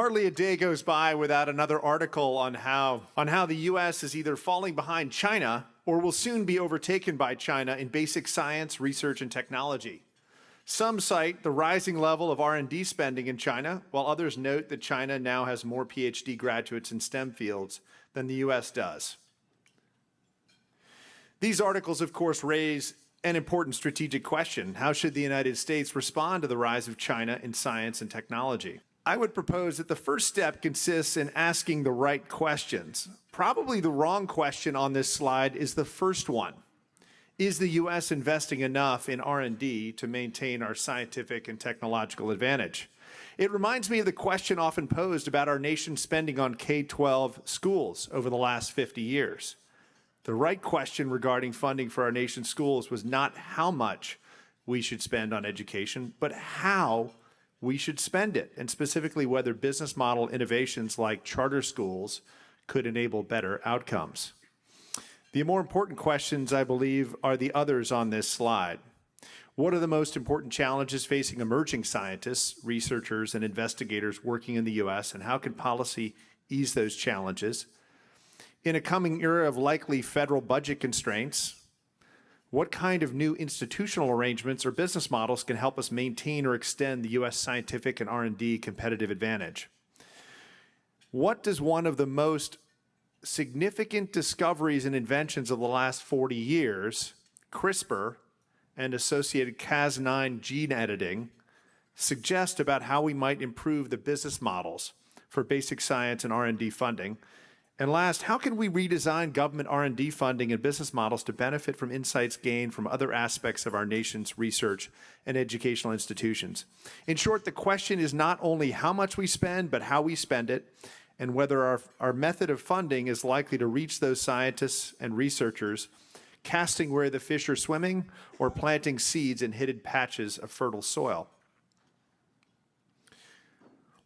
Hardly a day goes by without another article on how the U.S. is either falling behind China or will soon be overtaken by China in basic science, research, and technology. Some cite the rising level of R&D spending in China, while others note that China now has more PhD graduates in STEM fields than the U.S. does. These articles, of course, raise an important strategic question. How should the United States respond to the rise of China in science and technology? I would propose that the first step consists in asking the right questions. Probably the wrong question on this slide is the first one. Is the U.S. investing enough in R&D to maintain our scientific and technological advantage? It reminds me of the question often posed about our nation's spending on K-12 schools over the last 50 years. The right question regarding funding for our nation's schools was not how much we should spend on education, but how we should spend it, and specifically whether business model innovations like charter schools could enable better outcomes. The more important questions, I believe, are the others on this slide. What are the most important challenges facing emerging scientists, researchers, and investigators working in the U.S., and how can policy ease those challenges? In a coming era of likely federal budget constraints, what kind of new institutional arrangements or business models can help us maintain or extend the U.S. scientific and R&D competitive advantage? What does one of the most significant discoveries and inventions of the last 40 years, CRISPR and associated Cas9 gene editing, suggest about how we might improve the business models for basic science and R&D funding? And last, how can we redesign government R&D funding and business models to benefit from insights gained from other aspects of our nation's research and educational institutions? In short, the question is not only how much we spend, but how we spend it, and whether our method of funding is likely to reach those scientists and researchers, casting where the fish are swimming or planting seeds in hidden patches of fertile soil.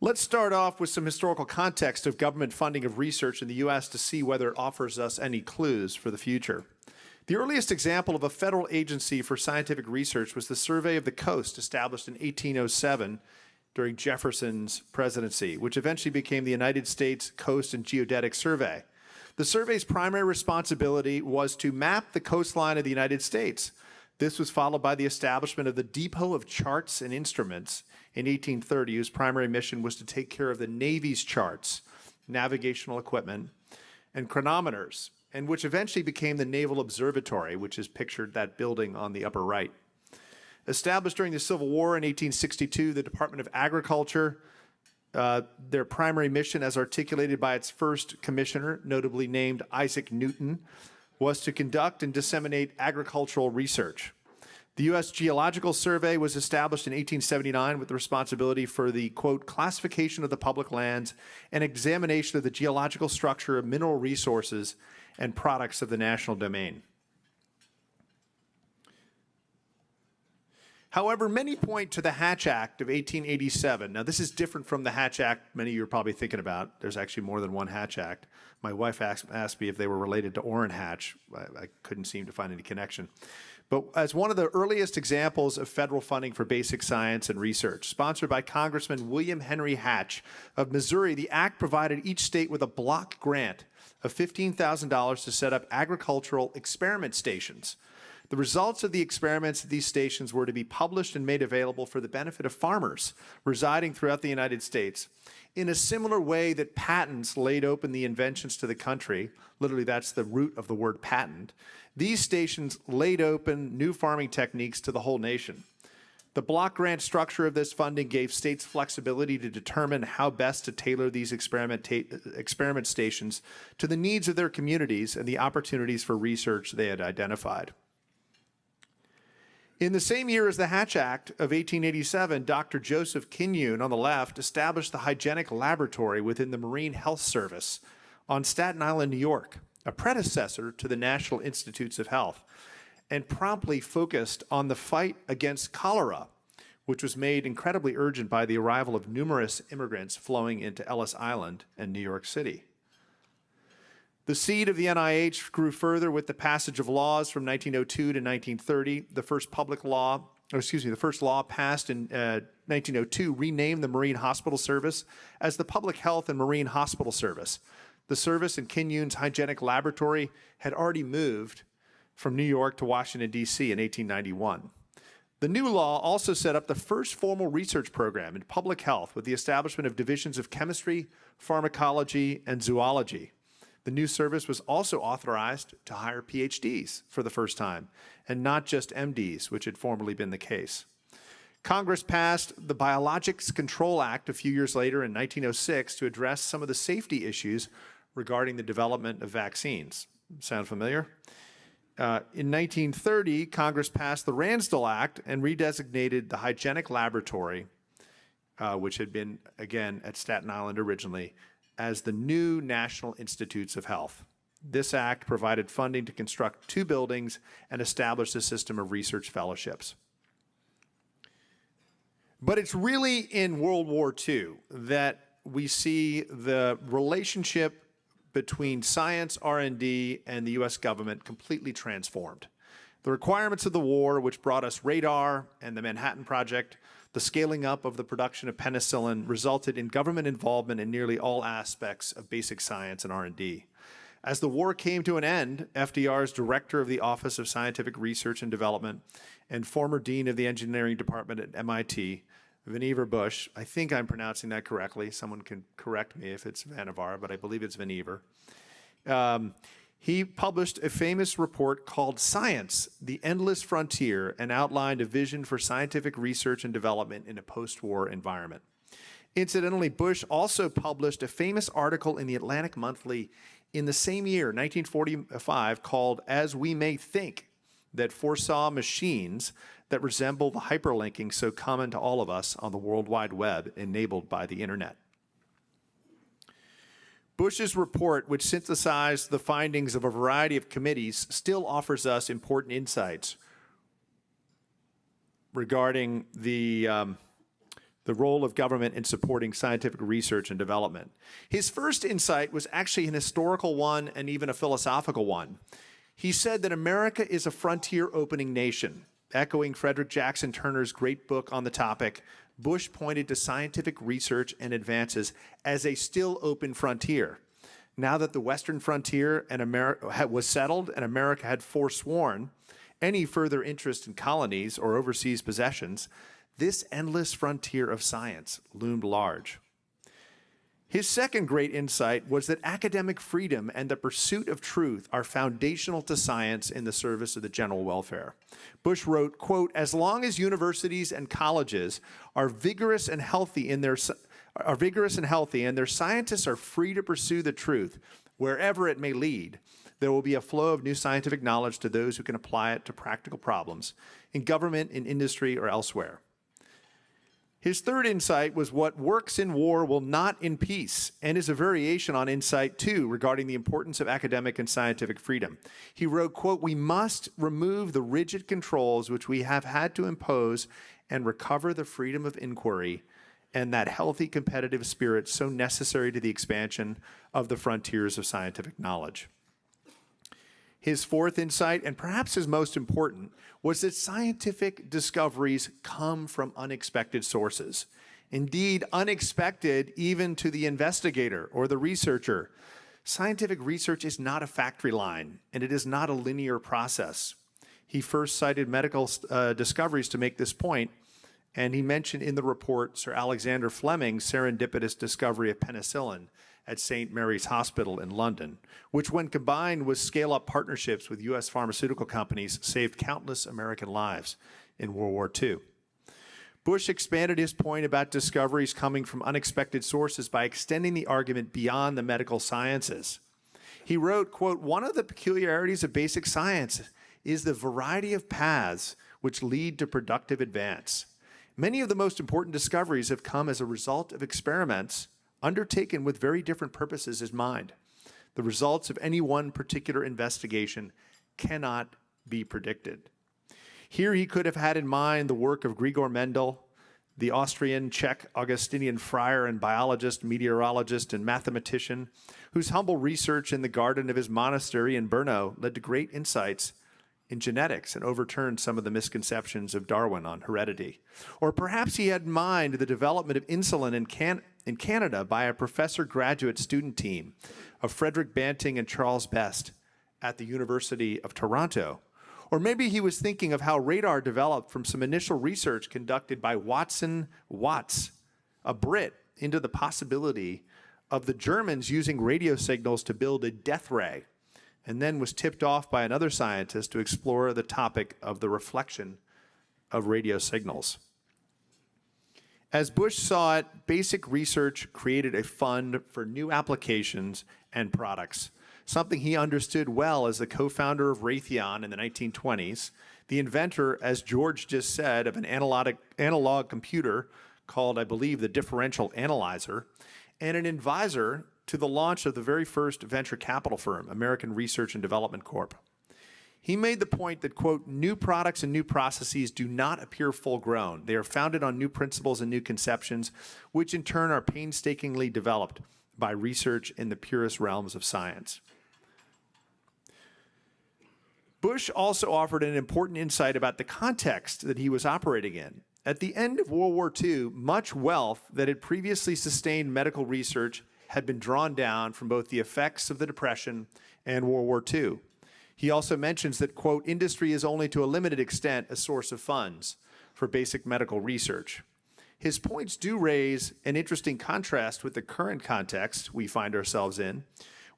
Let's start off with some historical context of government funding of research in the U.S. to see whether it offers us any clues for the future. The earliest example of a federal agency for scientific research was the Survey of the Coast, established in 1807 during Jefferson's presidency, which eventually became the United States Coast and Geodetic Survey. The survey's primary responsibility was to map the coastline of the United States. This was followed by the establishment of the Depot of Charts and Instruments in 1830, whose primary mission was to take care of the Navy's charts, navigational equipment, and chronometers, and which eventually became the Naval Observatory, which is pictured that building on the upper right. Established during the Civil War in 1862, the Department of Agriculture, their primary mission as articulated by its first commissioner, notably named Isaac Newton, was to conduct and disseminate agricultural research. The U.S. Geological Survey was established in 1879 with the responsibility for the, quote, classification of the public lands and examination of the geological structure of mineral resources and products of the national domain. However, many point to the Hatch Act of 1887. Now, this is different from the Hatch Act many of you are probably thinking about. There's actually more than one Hatch Act. My wife asked me if they were related to Orrin Hatch. I couldn't seem to find any connection. But as one of the earliest examples of federal funding for basic science and research, sponsored by Congressman William Henry Hatch of Missouri, the act provided each state with a block grant of $15,000 to set up agricultural experiment stations. The results of the experiments at these stations were to be published and made available for the benefit of farmers residing throughout the United States. In a similar way that patents laid open the inventions to the country, literally that's the root of the word patent, these stations laid open new farming techniques to the whole nation. The block grant structure of this funding gave states flexibility to determine how best to tailor these experiment stations to the needs of their communities and the opportunities for research they had identified. In the same year as the Hatch Act of 1887, Dr. Joseph Kinyoun, on the left, established the Hygienic Laboratory within the Marine Health Service on Staten Island, New York, a predecessor to the National Institutes of Health, and promptly focused on the fight against cholera, which was made incredibly urgent by the arrival of numerous immigrants flowing into Ellis Island and New York City. The seed of the NIH grew further with the passage of laws from 1902 to 1930. The first public law the first law passed in 1902 renamed the Marine Hospital Service as the Public Health and Marine Hospital Service. The service and Kin Yoon's hygienic laboratory had already moved from New York to Washington, D.C. in 1891. The new law also set up the first formal research program in public health with the establishment of divisions of chemistry, pharmacology, and zoology. The new service was also authorized to hire PhDs for the first time, and not just MDs, which had formerly been the case. Congress passed the Biologics Control Act a few years later in 1906 to address some of the safety issues regarding the development of vaccines. Sound familiar? In 1930, Congress passed the Ransdell Act and redesignated the hygienic laboratory, which had been, again, at Staten Island originally, as the new National Institutes of Health. This act provided funding to construct 2 buildings and establish a system of research fellowships. But it's really in World War II that we see the relationship between science, R&D, and the U.S. government completely transformed. The requirements of the war, which brought us radar and the Manhattan Project, the scaling up of the production of penicillin, resulted in government involvement in nearly all aspects of basic science and R&D. As the war came to an end, FDR's director of the Office of Scientific Research and Development and former dean of the engineering department at MIT, Vannevar Bush, I think I'm pronouncing that correctly. Someone can correct me if it's Vannevar, but I believe it's Vannevar. He published a famous report called Science, the Endless Frontier, and outlined a vision for scientific research and development in a post-war environment. Incidentally, Bush also published a famous article in the Atlantic Monthly in the same year, 1945, called As We May Think, that foresaw machines that resemble the hyperlinking so common to all of us on the World Wide Web enabled by the internet. Bush's report, which synthesized the findings of a variety of committees, still offers us important insights regarding the role of government in supporting scientific research and development. His first insight was actually an historical one and even a philosophical one. He said that America is a frontier-opening nation. Echoing Frederick Jackson Turner's great book on the topic, Bush pointed to scientific research and advances as a still open frontier. Now that the Western frontier was settled and America had forsworn any further interest in colonies or overseas possessions, this endless frontier of science loomed large. His second great insight was that academic freedom and the pursuit of truth are foundational to science in the service of the general welfare. Bush wrote, quote, "As long as universities and colleges are vigorous and healthy and their scientists are free to pursue the truth, wherever it may lead, there will be a flow of new scientific knowledge to those who can apply it to practical problems in government, in industry, or elsewhere." His third insight was what works in war will not in peace, and is a variation on insight 2 regarding the importance of academic and scientific freedom. He wrote, quote, "We must remove the rigid controls which we have had to impose and recover the freedom of inquiry and that healthy competitive spirit so necessary to the expansion of the frontiers of scientific knowledge." His fourth insight, and perhaps his most important, was that scientific discoveries come from unexpected sources. Indeed, unexpected even to the investigator or the researcher. Scientific research is not a factory line, and it is not a linear process. He first cited medical discoveries to make this point, and he mentioned in the report Sir Alexander Fleming's serendipitous discovery of penicillin at St. Mary's Hospital in London, which when combined with scale-up partnerships with U.S. pharmaceutical companies saved countless American lives in World War II. Bush expanded his point about discoveries coming from unexpected sources by extending the argument beyond the medical sciences. He wrote, quote, "One of the peculiarities of basic science is the variety of paths which lead to productive advance. Many of the most important discoveries have come as a result of experiments undertaken with very different purposes in mind. The results of any one particular investigation cannot be predicted." Here he could have had in mind the work of Grigor Mendel, the Austrian, Czech, Augustinian friar and biologist, meteorologist, and mathematician, whose humble research in the garden of his monastery in Brno led to great insights in genetics and overturned some of the misconceptions of Darwin on heredity. Or perhaps he had in mind the development of insulin in Canada by a professor graduate student team of Frederick Banting and Charles Best at the University of Toronto. Or maybe he was thinking of how radar developed from some initial research conducted by Watson Watts, a Brit, into the possibility of the Germans using radio signals to build a death ray, and then was tipped off by another scientist to explore the topic of the reflection of radio signals. As Bush saw it, basic research created a fund for new applications and products, something he understood well as the co-founder of Raytheon in the 1920s, the inventor, as George just said, of an analog computer called, I believe, the differential analyzer, and an advisor to the launch of the very first venture capital firm, American Research and Development Corp. He made the point that, quote, new products and new processes do not appear full-grown. They are founded on new principles and new conceptions, which in turn are painstakingly developed by research in the purest realms of science. Bush also offered an important insight about the context that he was operating in. At the end of World War II, much wealth that had previously sustained medical research had been drawn down from both the effects of the Depression and World War II. He also mentions that, quote, industry is only to a limited extent a source of funds for basic medical research. His points do raise an interesting contrast with the current context we find ourselves in,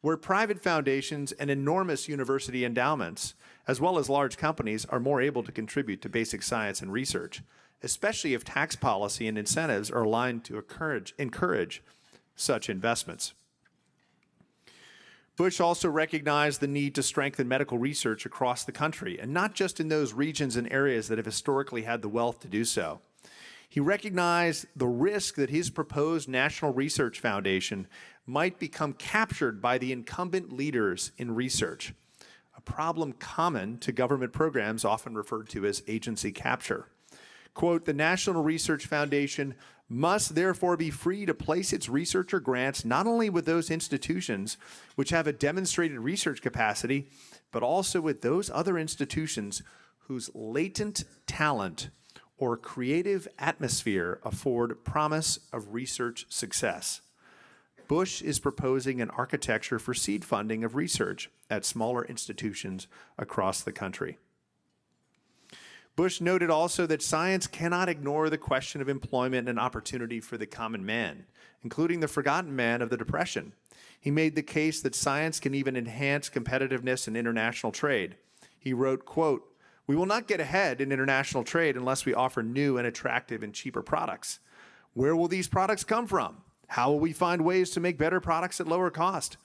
where private foundations and enormous university endowments, as well as large companies, are more able to contribute to basic science and research, especially if tax policy and incentives are aligned to encourage such investments. Bush also recognized the need to strengthen medical research across the country, and not just in those regions and areas that have historically had the wealth to do so. He recognized the risk that his proposed National Research Foundation might become captured by the incumbent leaders in research, a problem common to government programs often referred to as agency capture. Quote, the National Research Foundation must therefore be free to place its researcher grants not only with those institutions which have a demonstrated research capacity, but also with those other institutions whose latent talent or creative atmosphere afford promise of research success. Bush is proposing an architecture for seed funding of research at smaller institutions across the country. Bush noted also that science cannot ignore the question of employment and opportunity for the common man, including the forgotten man of the Depression. He made the case that science can even enhance competitiveness in international trade. He wrote, quote, we will not get ahead in international trade unless we offer new and attractive and cheaper products. Where will these products come from? How will we find ways to make better products at lower cost?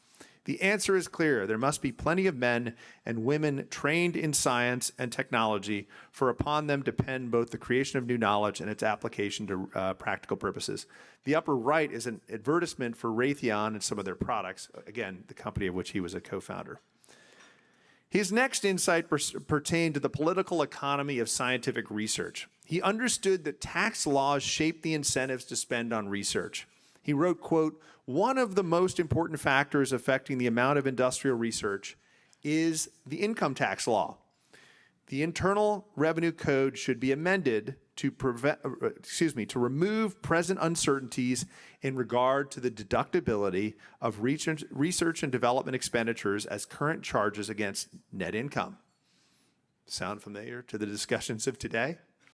The answer is clear. There must be plenty of men and women trained in science and technology, for upon them depend both the creation of new knowledge and its application to practical purposes. The upper right is an advertisement for Raytheon and some of their products, again, the company of which he was a co-founder. His next insight pertained to the political economy of scientific research. He understood that tax laws shape the incentives to spend on research. He wrote, quote, one of the most important factors affecting the amount of industrial research is the income tax law. The Internal Revenue Code should be amended to remove present uncertainties in regard to the deductibility of research and development expenditures as current charges against net income. Sound familiar to the discussions of today?